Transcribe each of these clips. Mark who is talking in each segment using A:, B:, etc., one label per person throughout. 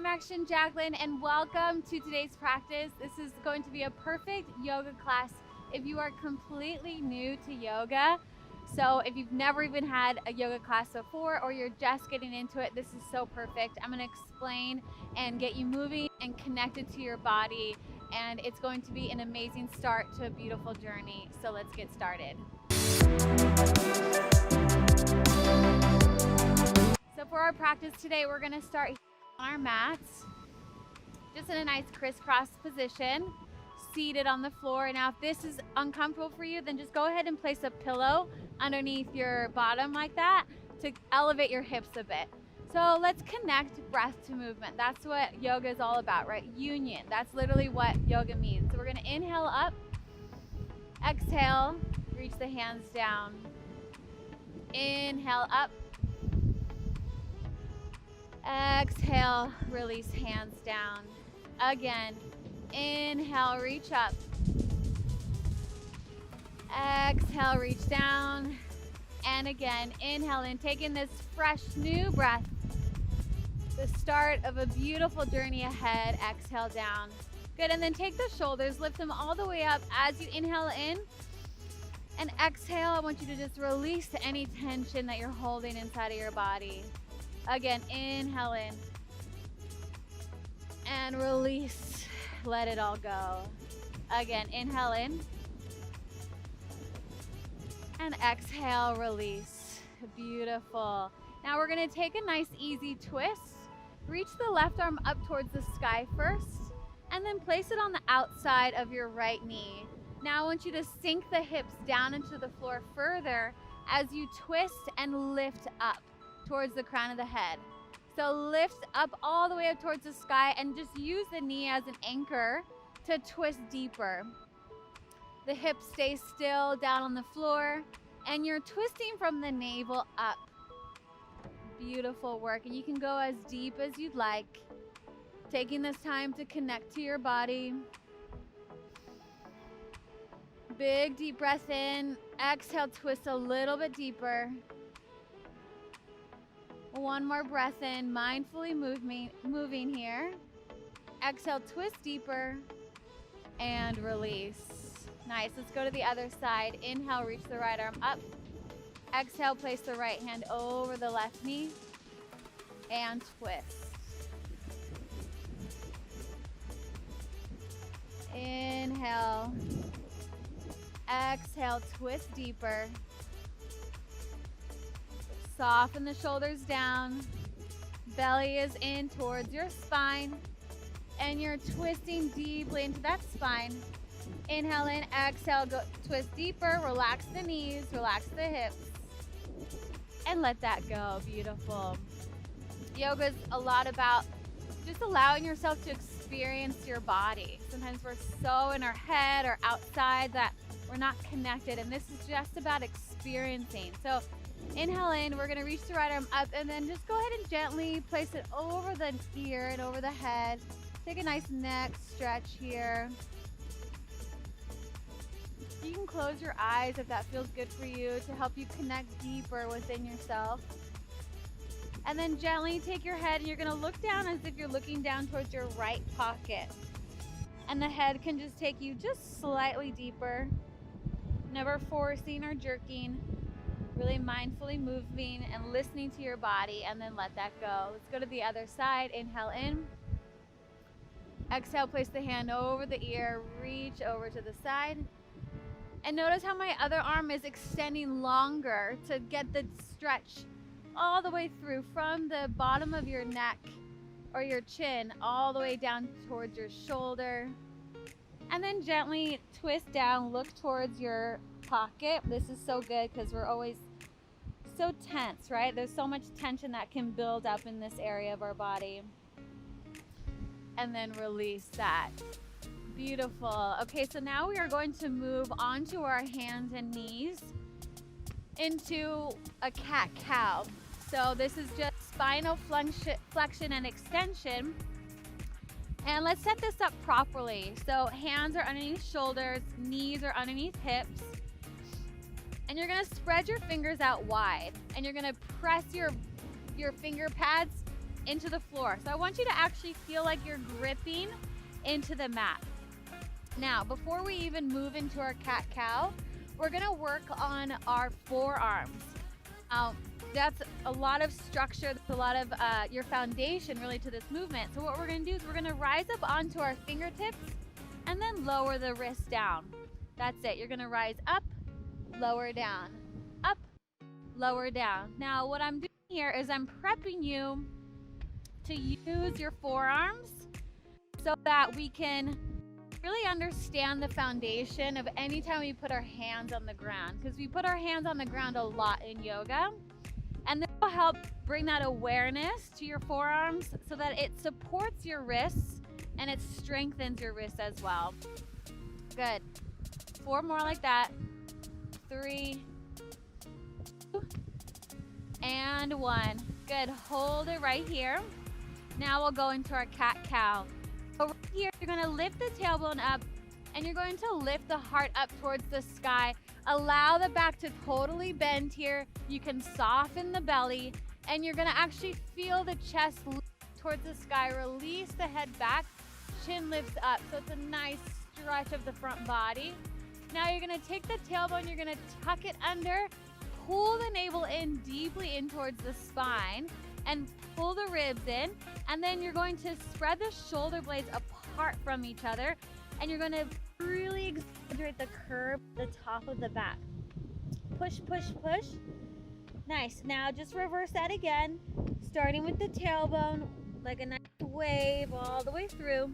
A: I'm Action Jacqueline, and welcome to today's practice. This is going to be a perfect yoga class if you are completely new to yoga. So if you've never even had a yoga class before or you're just getting into it, this is so perfect. I'm going to explain and get you moving and connected to your body, and it's going to be an amazing start to a beautiful journey. So let's get started. So for our practice today, we're going to start on our mats, just in a nice crisscross position, seated on the floor. Now, if this is uncomfortable for you, then just go ahead and place a pillow underneath your bottom like that to elevate your hips a bit. So let's connect breath to movement. That's what yoga is all about, right? Union. That's literally what yoga means. So we're going to inhale up, exhale, reach the hands down. Inhale up. Exhale, release hands down. Again, inhale, reach up. Exhale, reach down. And again, inhale in, taking this fresh new breath. The start of a beautiful journey ahead. Exhale down. Good, and then take the shoulders, lift them all the way up as you inhale in. And exhale, I want you to just release any tension that you're holding inside of your body. Again, inhale in and release. Let it all go. Again, inhale in and exhale, release. Beautiful. Now we're going to take a nice easy twist. Reach the left arm up towards the sky first and then place it on the outside of your right knee. Now I want you to sink the hips down into the floor further as you twist and lift up towards the crown of the head. So lift up all the way up towards the sky and just use the knee as an anchor to twist deeper. The hips stay still down on the floor and you're twisting from the navel up. Beautiful work, and you can go as deep as you'd like, taking this time to connect to your body. Big deep breath in, exhale, twist a little bit deeper. One more breath in, mindfully moving here. Exhale, twist deeper and release. Nice, let's go to the other side. Inhale, reach the right arm up. Exhale, place the right hand over the left knee and twist. Inhale. Exhale, twist deeper. Soften the shoulders down. Belly is in towards your spine. And you're twisting deeply into that spine. Inhale in, exhale, go twist deeper. Relax the knees, relax the hips. And let that go. Beautiful. Yoga is a lot about just allowing yourself to experience your body. Sometimes we're so in our head or outside that we're not connected. And this is just about experiencing. So inhale in, we're gonna reach the right arm up and then just go ahead and gently place it over the ear and over the head. Take a nice neck stretch here. You can close your eyes if that feels good for you to help you connect deeper within yourself. And then gently take your head and you're gonna look down as if you're looking down towards your right pocket. And the head can just take you just slightly deeper, never forcing or jerking. Really mindfully moving and listening to your body, and then let that go. Let's go to the other side. Inhale in. Exhale, place the hand over the ear, reach over to the side. And notice how my other arm is extending longer to get the stretch all the way through from the bottom of your neck or your chin all the way down towards your shoulder. And then gently twist down, look towards your pocket. This is so good because we're always so tense, right? There's so much tension that can build up in this area of our body. And then release that. Beautiful. Okay, so now we are going to move onto our hands and knees into a cat-cow. So this is just spinal flexion and extension. And let's set this up properly. So hands are underneath shoulders, knees are underneath hips. And you're gonna spread your fingers out wide. And you're gonna press your finger pads into the floor. So I want you to actually feel like you're gripping into the mat. Now, before we even move into our cat-cow, we're gonna work on our forearms. That's a lot of structure, that's a lot of your foundation really to this movement. So what we're gonna do is we're gonna rise up onto our fingertips and then lower the wrist down. That's it. You're gonna rise up, lower down, up, lower down. Now what I'm doing here is I'm prepping you to use your forearms so that we can really understand the foundation of any time we put our hands on the ground, because we put our hands on the ground a lot in yoga, and this will help bring that awareness to your forearms so that it supports your wrists and it strengthens your wrists as well. Good. 4 more like that. 3, 2, and 1. Good. Hold it right here. Now we'll go into our cat-cow. So right here, you're going to lift the tailbone up and you're going to lift the heart up towards the sky. Allow the back to totally bend here. You can soften the belly and you're going to actually feel the chest lift towards the sky. Release the head back, chin lifts up. So it's a nice stretch of the front body. Now you're going to take the tailbone, you're going to tuck it under, pull the navel in deeply in towards the spine and pull the ribs in, and then you're going to spread the shoulder blades apart from each other and you're going to really exaggerate the curve at the top of the back. Push, push, push. Nice. Now just reverse that again, starting with the tailbone like a nice wave all the way through,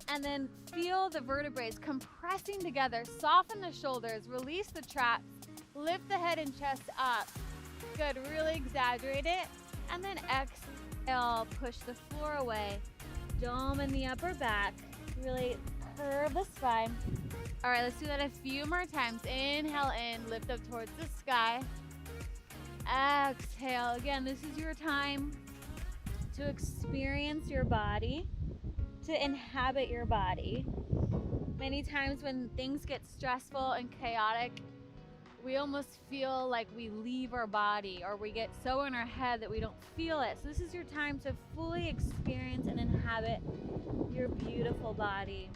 A: and then feel the vertebrae compressing together. Soften the shoulders, release the traps, lift the head and chest up. Good. Really exaggerate it. And then exhale, push the floor away. Dome in the upper back. Really curve the spine. All right, let's do that a few more times. Inhale in, lift up towards the sky. Exhale. Again, this is your time to experience your body, to inhabit your body. Many times when things get stressful and chaotic, we almost feel like we leave our body, or we get so in our head that we don't feel it. So this is your time to fully experience and inhabit your beautiful body.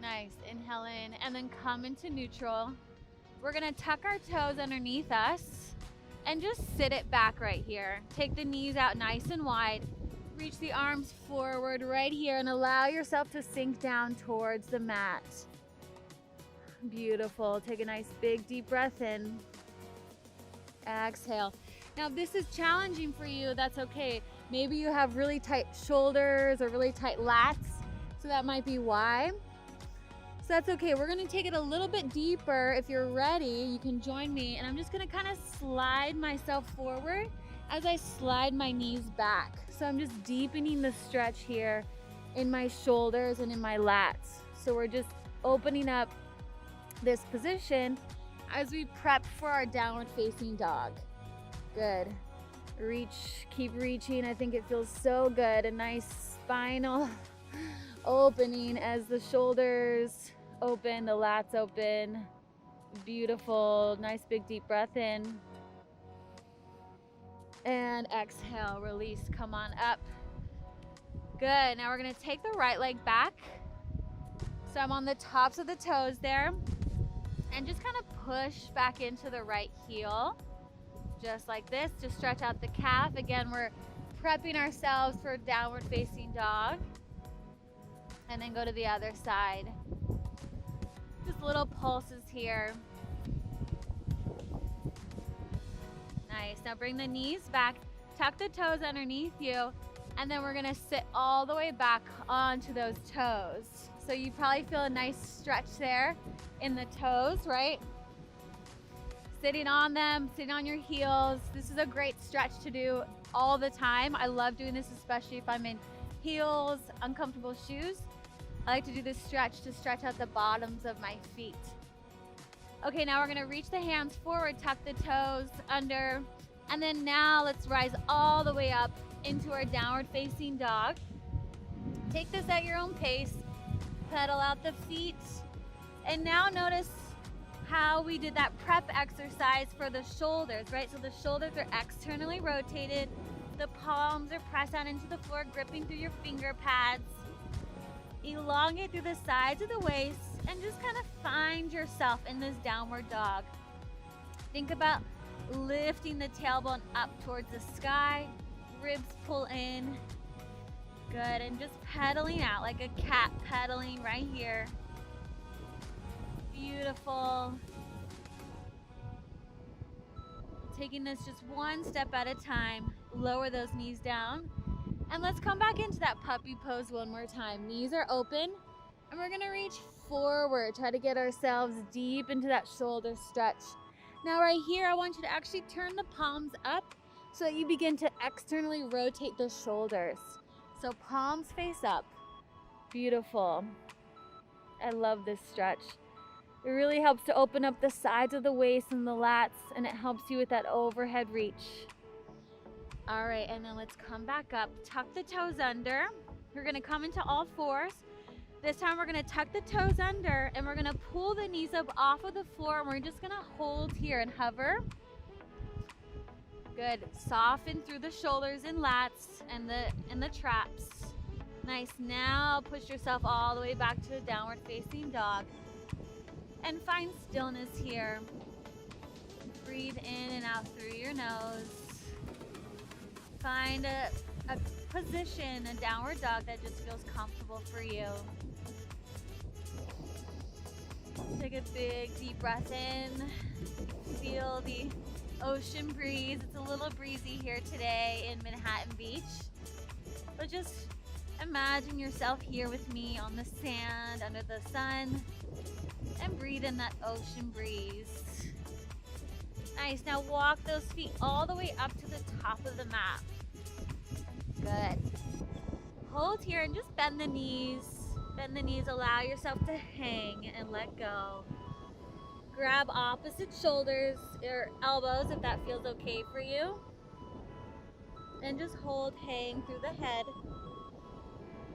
A: Nice. Inhale in and then come into neutral. We're gonna tuck our toes underneath us and just sit it back right here. Take the knees out nice and wide. Reach the arms forward right here and allow yourself to sink down towards the mat. Beautiful. Take a nice big deep breath in. Exhale. Now if this is challenging for you, that's okay. Maybe you have really tight shoulders or really tight lats, so that might be why. So that's okay. We're gonna take it a little bit deeper. If you're ready, you can join me, and I'm just gonna kind of slide myself forward as I slide my knees back. So I'm just deepening the stretch here in my shoulders and in my lats. So we're just opening up this position as we prep for our downward facing dog. Good. Reach, keep reaching. I think it feels so good. A nice spinal opening as the shoulders open, the lats open. Beautiful. Nice big deep breath in. And exhale, release, come on up. Good. Now we're gonna take the right leg back. So I'm on the tops of the toes there. And just kind of push back into the right heel, just like this, to stretch out the calf. Again, we're prepping ourselves for downward facing dog. And then go to the other side. Just little pulses here. Nice. Now bring the knees back, tuck the toes underneath you, and then we're gonna sit all the way back onto those toes. So you probably feel a nice stretch there in the toes, right? Sitting on them, sitting on your heels. This is a great stretch to do all the time. I love doing this, especially if I'm in heels, uncomfortable shoes. I like to do this stretch to stretch out the bottoms of my feet. Okay, now we're gonna reach the hands forward, tuck the toes under, and then now let's rise all the way up into our downward facing dog. Take this at your own pace. Pedal out the feet. And now notice how we did that prep exercise for the shoulders, right? So the shoulders are externally rotated. The palms are pressed down into the floor, gripping through your finger pads. Elongate through the sides of the waist and just kind of find yourself in this downward dog. Think about lifting the tailbone up towards the sky, ribs pull in. Good, and just pedaling out like a cat pedaling right here. Beautiful. Taking this just one step at a time. Lower those knees down. And let's come back into that puppy pose one more time. Knees are open, and we're gonna reach forward. Try to get ourselves deep into that shoulder stretch. Now right here, I want you to actually turn the palms up so that you begin to externally rotate the shoulders. So palms face up. Beautiful. I love this stretch. It really helps to open up the sides of the waist and the lats, and it helps you with that overhead reach. All right, and then let's come back up. Tuck the toes under. We're gonna come into all fours. This time we're gonna tuck the toes under, and we're gonna pull the knees up off of the floor, and we're just gonna hold here and hover. Good. Soften through the shoulders and lats and the traps. Nice. Now push yourself all the way back to the downward facing dog. And find stillness here. Breathe in and out through your nose. Find a position, a downward dog that just feels comfortable for you. Take a big deep breath in. Feel the ocean breeze. It's a little breezy here today in Manhattan Beach. But just imagine yourself here with me on the sand, under the sun, and breathe in that ocean breeze. Nice. Now walk those feet all the way up to the top of the mat. Good. Hold here and just bend the knees. Bend the knees. Allow yourself to hang and let go. Grab opposite shoulders or elbows if that feels okay for you. And just hold, hang through the head.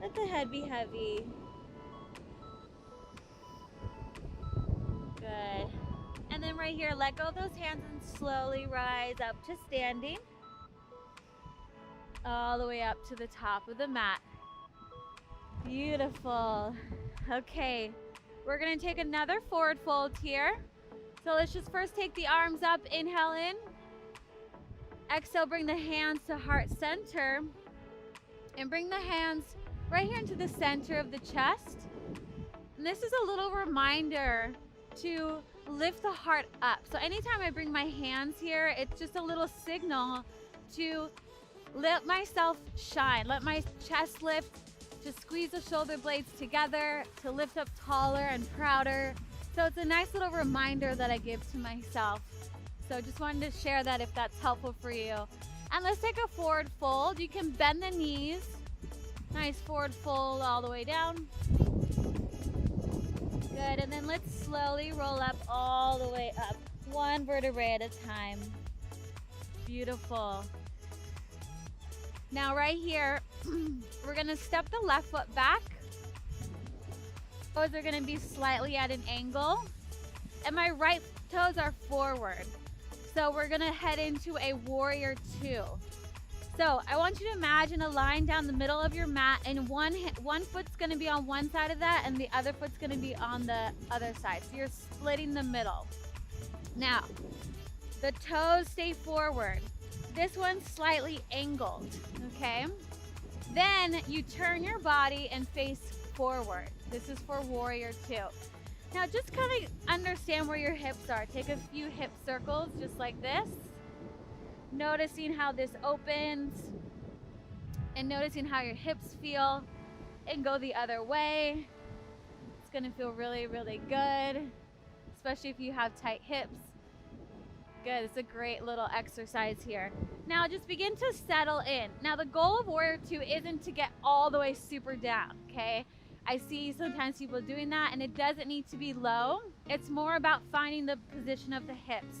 A: Let the head be heavy. Good. And then right here, let go of those hands and slowly rise up to standing. All the way up to the top of the mat. Beautiful. Okay, we're gonna take another forward fold here. So let's just first take the arms up, inhale in. Exhale, bring the hands to heart center. And bring the hands right here into the center of the chest. And this is a little reminder to lift the heart up. So anytime I bring my hands here, it's just a little signal to let myself shine, let my chest lift, to squeeze the shoulder blades together, to lift up taller and prouder. So it's a nice little reminder that I give to myself. So just wanted to share that if that's helpful for you. And let's take a forward fold. You can bend the knees. Nice forward fold all the way down. Good, and then let's slowly roll up all the way up, one vertebrae at a time. Beautiful. Now right here, we're gonna step the left foot back. Toes are gonna be slightly at an angle, and my right toes are forward. So we're gonna head into a warrior two. So I want you to imagine a line down the middle of your mat, and one foot's gonna be on one side of that, and the other foot's gonna be on the other side. So you're splitting the middle. Now, the toes stay forward. This one's slightly angled, okay? Then you turn your body and face forward. This is for warrior two. Now just kind of understand where your hips are. Take a few hip circles just like this. Noticing how this opens and noticing how your hips feel, and go the other way. It's gonna feel really, really good, especially if you have tight hips. Good, it's a great little exercise here. Now just begin to settle in. Now the goal of warrior two isn't to get all the way super down, okay? I see sometimes people doing that, and it doesn't need to be low. It's more about finding the position of the hips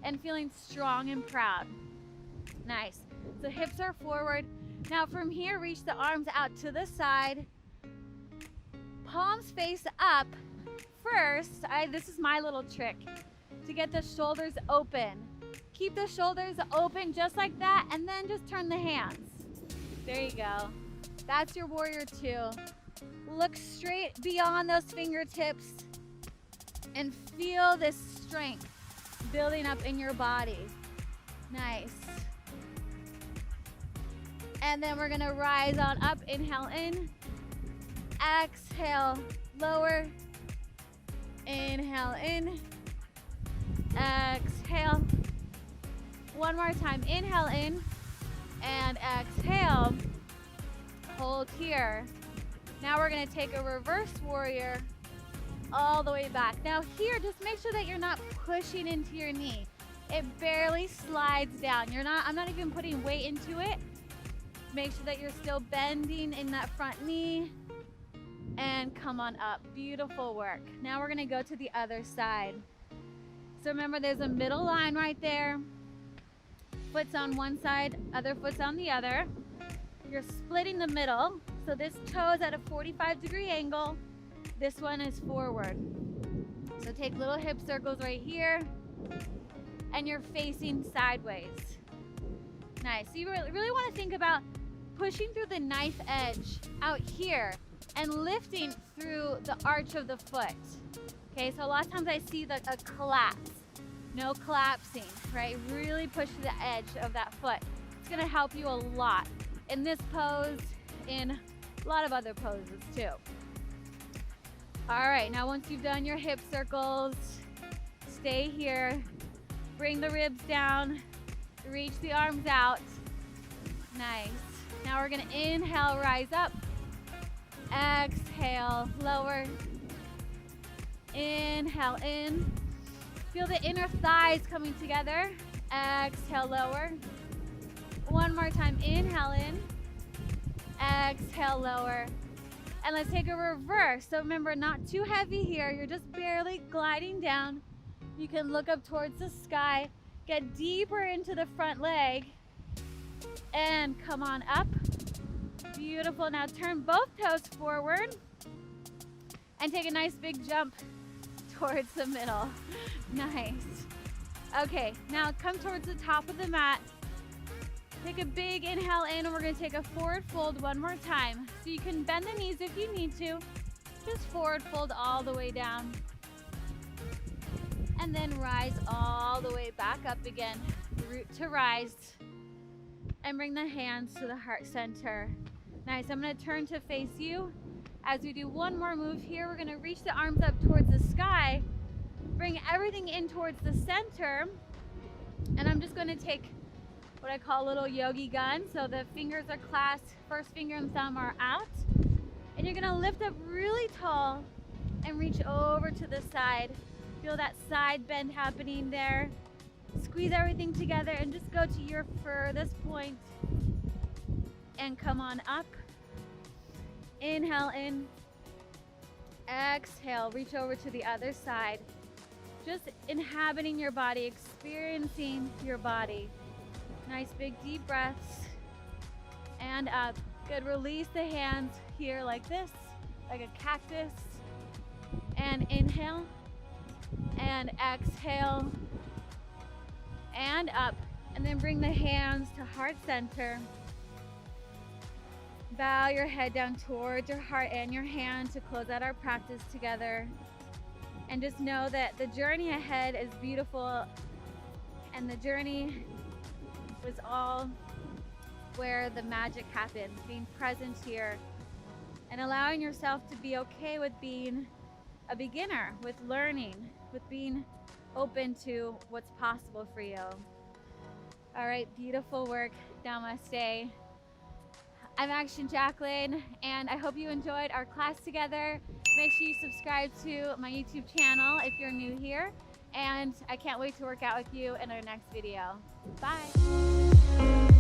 A: and feeling strong and proud. Nice. So hips are forward. Now from here, reach the arms out to the side. Palms face up. First, this is my little trick to get the shoulders open. keep the shoulders open just like that, and then just turn the hands. There you go. That's your warrior two. Look straight beyond those fingertips and feel this strength building up in your body. Nice. And then we're gonna rise on up. Inhale in. Exhale, lower. Inhale in. Exhale. One more time. Inhale in and exhale. Hold here. Now we're gonna take a reverse warrior all the way back. Now here, just make sure that you're not pushing into your knee. It barely slides down. I'm not even putting weight into it. Make sure that you're still bending in that front knee and come on up. Beautiful work. Now we're gonna go to the other side. So remember, there's a middle line right there. Foot's on one side, other foot's on the other. You're splitting the middle. So this toe is at a 45-degree angle. This one is forward. So take little hip circles right here, and you're facing sideways. Nice. So you really want to think about pushing through the knife edge out here and lifting through the arch of the foot. Okay, so a lot of times I see a collapse. No collapsing, right? Really push to the edge of that foot. It's gonna help you a lot in this pose, in a lot of other poses too. All right, now once you've done your hip circles, stay here. Bring the ribs down, reach the arms out. Nice. Now we're gonna inhale, rise up. Exhale, lower. Inhale in. Feel the inner thighs coming together. Exhale, lower. One more time, inhale in. Exhale, lower. And let's take a reverse. So remember, not too heavy here. You're just barely gliding down. You can look up towards the sky, get deeper into the front leg, and come on up. Beautiful. Now turn both toes forward and take a nice big jump towards the middle. Nice. Okay, now come towards the top of the mat. Take a big inhale in, and we're gonna take a forward fold one more time. So you can bend the knees if you need to. Just forward fold all the way down. And then rise all the way back up again. Root to rise. And bring the hands to the heart center. Nice, I'm gonna turn to face you. As we do one more move here, we're gonna reach the arms up towards the sky. Bring everything in towards the center. And I'm just gonna take what I call a little yogi gun. So the fingers are clasped, first finger and thumb are out. And you're gonna lift up really tall and reach over to the side. Feel that side bend happening there. Squeeze everything together and just go to your furthest point. And come on up. Inhale in. Exhale, reach over to the other side. Just inhabiting your body, experiencing your body. Nice big deep breaths. And up. Good, release the hands here like this, like a cactus. And inhale. And exhale. And up. And then bring the hands to heart center. Bow your head down towards your heart and your hand to close out our practice together. And just know that the journey ahead is beautiful, and the journey was all where the magic happens, being present here and allowing yourself to be okay with being a beginner, with learning, with being open to what's possible for you. All right, beautiful work. Namaste. I'm Action Jacqueline, and I hope you enjoyed our class together. Make sure you subscribe to my YouTube channel if you're new here, and I can't wait to work out with you in our next video. Bye.